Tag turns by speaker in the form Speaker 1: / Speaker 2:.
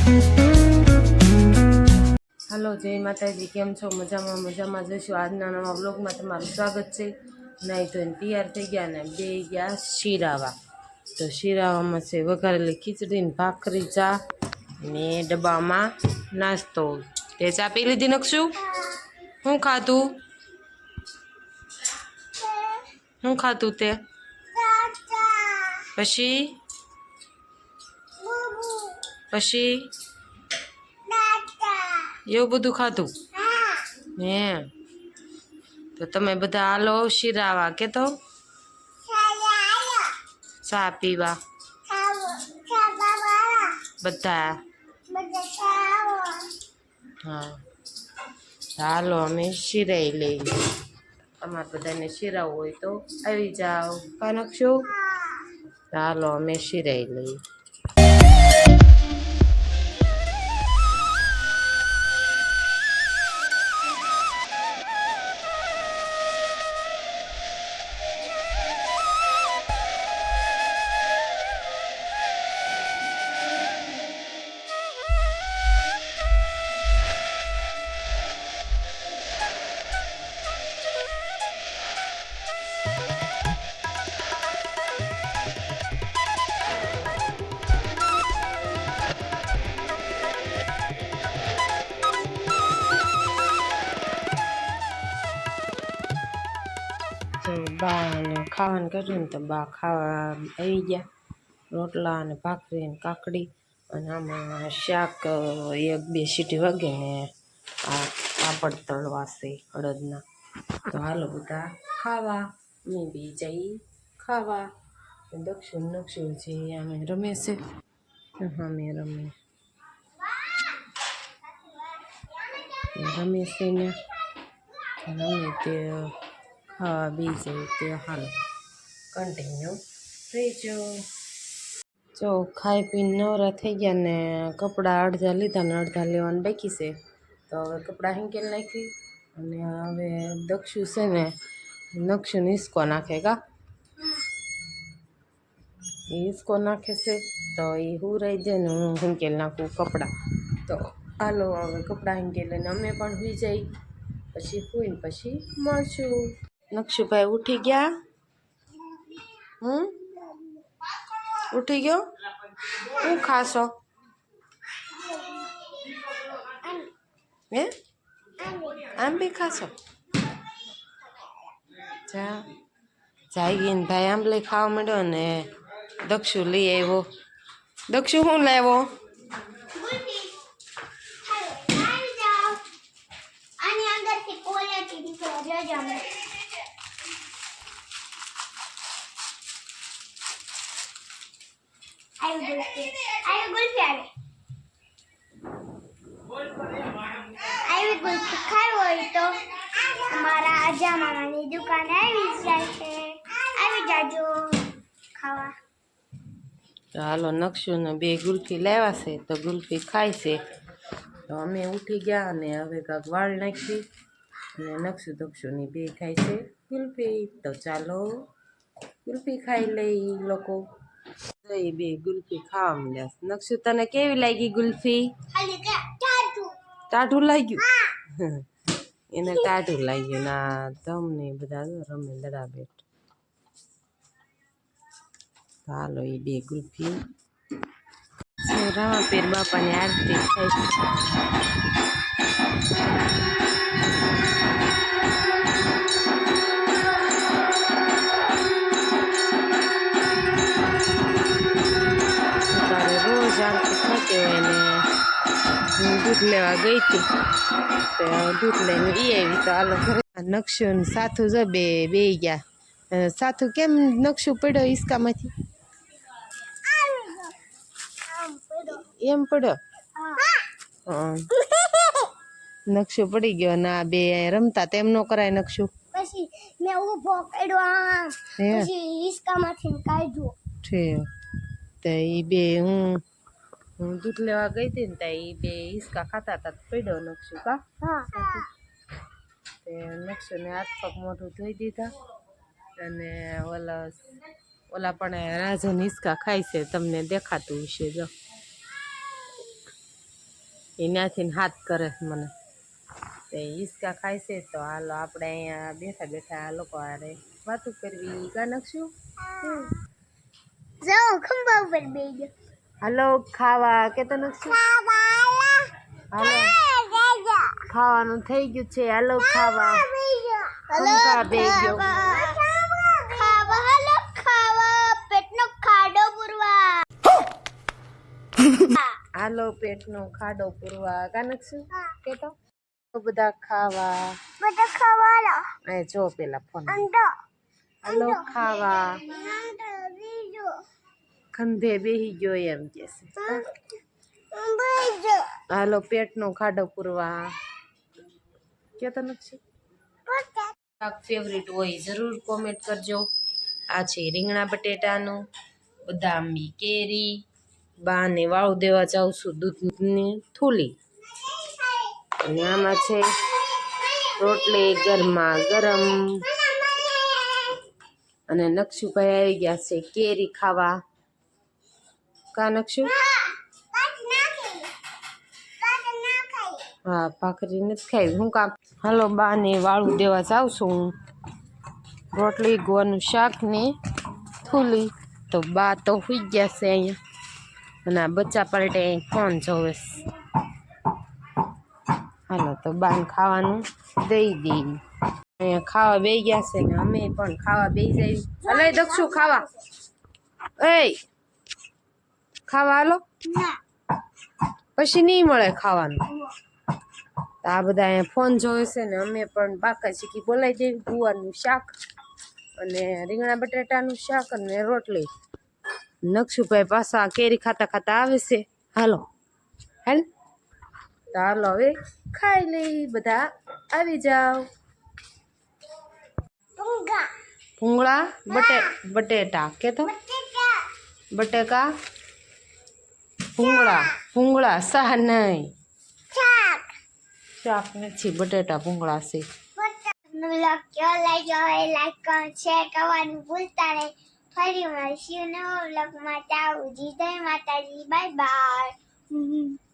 Speaker 1: Hello जय माताजी, केम छो? मजामा मजामा जशो। आजना नवा ब्लॉग में तमारुं स्वागत है। नहीं तो तैयार थी गया ने बे गया शीरावा। तो शीरावा में से वघारेली खीचड़ी ने भाखरी चा ने डब्बा में नास्तो। ते चा पी लीधी नक्शू? हूँ खाधु? हूँ खाधु ते? पछी पछी એવું બધું ખાધું હે? તો તમે બધા હાલો શીરાવા કે તો ચા પીવા બધા? હા હાલો અમે શીરાઈ લઈ. તમારે બધાને શીરાવું હોય તો આવી જાઓ. કા નકશો? હાલો અમે શીરાઈ લઈ. તો બાને ખાવાનું કર્યું ને તો બા ખાવા આવી ગયા. રોટલા અને ભાખરી ને કાકડી અને આમાં શાક એક બે સીટી વાગે ને આ પાપડ તળવાશે અડદના. તો હાલો બધા ખાવા. મેં બી જઈ ખાવા. દક્ષિણ નક્ષિણ છે અમે રમે છે. હા મેં રમે છે ને રમે તે ખાવા બી જાય તે હાલો કન્ટિન્યુ રહેજો. જો ખાઈ પીને નવરા થઈ ગયા ને કપડાં અડધા લીધા ને અડધા લેવાનું બાકી છે. તો હવે કપડાં હિંકેલ નાખી અને હવે દક્ષુ છે ને નક્ષુને હિસકો નાખે. કા એ હિસકો નાખે છે તો એ હુરાઈ જાય ને હું હિંકેલ નાખું કપડાં. તો હાલો હવે કપડાં હિંકેલ લઈને અમે પણ સુઈ જાય. પછી સુઈને પછી મળશું. નક્ષુભાઈ ઉઠી ગયા? ઉઠી ગયો? શું ખાશો? હે આમ બી ખાશો? જાગીને ભાઈ આંબલી ખાવા માંડ્યો ને દક્ષુ લઈ આવ્યો. દક્ષુ શું લાવ્યો?
Speaker 2: અમારા આજા મામાની દુકાને આવી જાય છે. આવી જાજો ખાવા.
Speaker 1: હાલો નક્ષુ ને બે ગુલ્ફી લાવ્યા છે તો ગુલ્ફી ખાય છે. તો અમે ઉઠી ગયા અને હવે કાંક વાળ નાખી અને નક્ષુ દક્ષુની બે ખાય છે ગુલ્ફી. તો ચાલો ગુલ્ફી ખાઈ લઈ લોકો. એ બે ગુલ્ફી ખાવા મળ્યા. નક્ષુ તને કેવી લાગી ગુલ્ફી? ટાઢું લાગ્યું? એને ટાઢું લાગ્યું. ના તમને બધા રમે દડા બેઠ. હાલો એ બે ગુલ્ફી. રામાપીર બાપાની આરતી થાય છે. રોજ આરતી થતી હોય ને હું દૂધ લેવા ગઈ હતી તો દૂધ લઈને એ આવી. તો હાલો ઘરે નક્ષુ ને સાથુ જો બે ગયા. સાથુ કેમ નક્ષુ પડ્યો હિસકામાંથી? એમ પડ્યો? નક્ષુ પડી ગયો. ના બે રમતા તેમ નો કરાય નક્ષુ.
Speaker 2: પછી મેં ઊભો કર્યો આમ પછી હિસકામાંથી કાઢ્યો.
Speaker 1: ઠીક. તો એ બે હું દૂધ લેવા ગઈ હતી ને ત્યાં એ બે હિસકા ખાતા હતા પડ્યો નક્ષુ. કા તે નક્ષુને હાથ પગ મોઢું ધોઈ દીધા અને ઓલા પણ રાજન હિસકા ખાય છે. તમને દેખાતું હશે જો. એનાથી હાથ કરે છે મને તે હિસકા ખાય છે તો હાલો આપણે અહીંયા બેઠા બેઠા આ લોકો હારે વાતું કરવી કા નકશું
Speaker 2: જો ખંભા ઉપર બેહી ગયો
Speaker 1: હાલો ખાવા કે તો નકશું હાલો ખાવાનું થઈ ગયું છે હાલો ખાવા ખંભા બેહી ગયો
Speaker 2: ખાવા હાલો ખાવા પેટનો ખાડો પૂરવા
Speaker 1: હાલો પેટનો ખાડો પૂરવા કા નકશું કે તો બધા ખાવા
Speaker 2: બધા ખાવાના
Speaker 1: એ જો પેલા ફોન
Speaker 2: અંડો
Speaker 1: હાલો ખાવા
Speaker 2: બીજો
Speaker 1: ખંભે બેહી ગયો એમ કે છે
Speaker 2: બીજો
Speaker 1: હાલો પેટનો ખાડો પૂરવા કે તો નકશું શાક ફેવરિટ હોય જરૂર કોમેન્ટ કરજો આ છે રીંગણા બટેટાનું બદામી કેરી બાને વાળું દેવા જાઉં છું દૂધની થૂલી અને આમાં છે રોટલી ગરમા ગરમ અને નકશુભાઈ આવી ગયા છે કેરી ખાવા કા નકશુ હા ભાખરી નથી ખાઈ હું કામ હાલો બાને વાળું દેવા જાઉં છું હું રોટલી ગોળનું શાક ને થૂલી તો બા તો સુઈ ગયા છે અહીંયા અને આ બચ્ચા પલટે ફોન જોવે છે હાલો તો બાને ખાવાનું દઈ દઈ અહીંયા ખાવા બેસી ગયા છે ને અમે પણ ખાવા બેસી જઈએ હલે દક્ષુ ખાવા એ ખાવા હાલો પછી નહીં મળે ખાવાનું આ બધા અહીંયા ફોન જોવે છે ને અમે પણ બાકા ચીકી બોલાવી દેવી ગુવારનું શાક અને રીંગણા બટાટાનું શાક અને રોટલી નકશુભાઈ પાછા કેરી ખાતા ખાતા આવે છે હાલો હાલ તો હાલો હવે ખાઈ લઈ બધા આવી જાઓ ભૂંગળા બટેટા કે તો બટેકા ભૂંગળા શાક નહીં શાક નથી બટેટા ભૂંગળા છે
Speaker 2: વ્લોગ કેવો લાગ્યો હોય લાઈક કમેન્ટ શેર કરવાનું ભૂલતા નહીં ફરી મળીશું નવા વ્લોગમાં ત્યાં સુધી જય માતાજી બાય બાય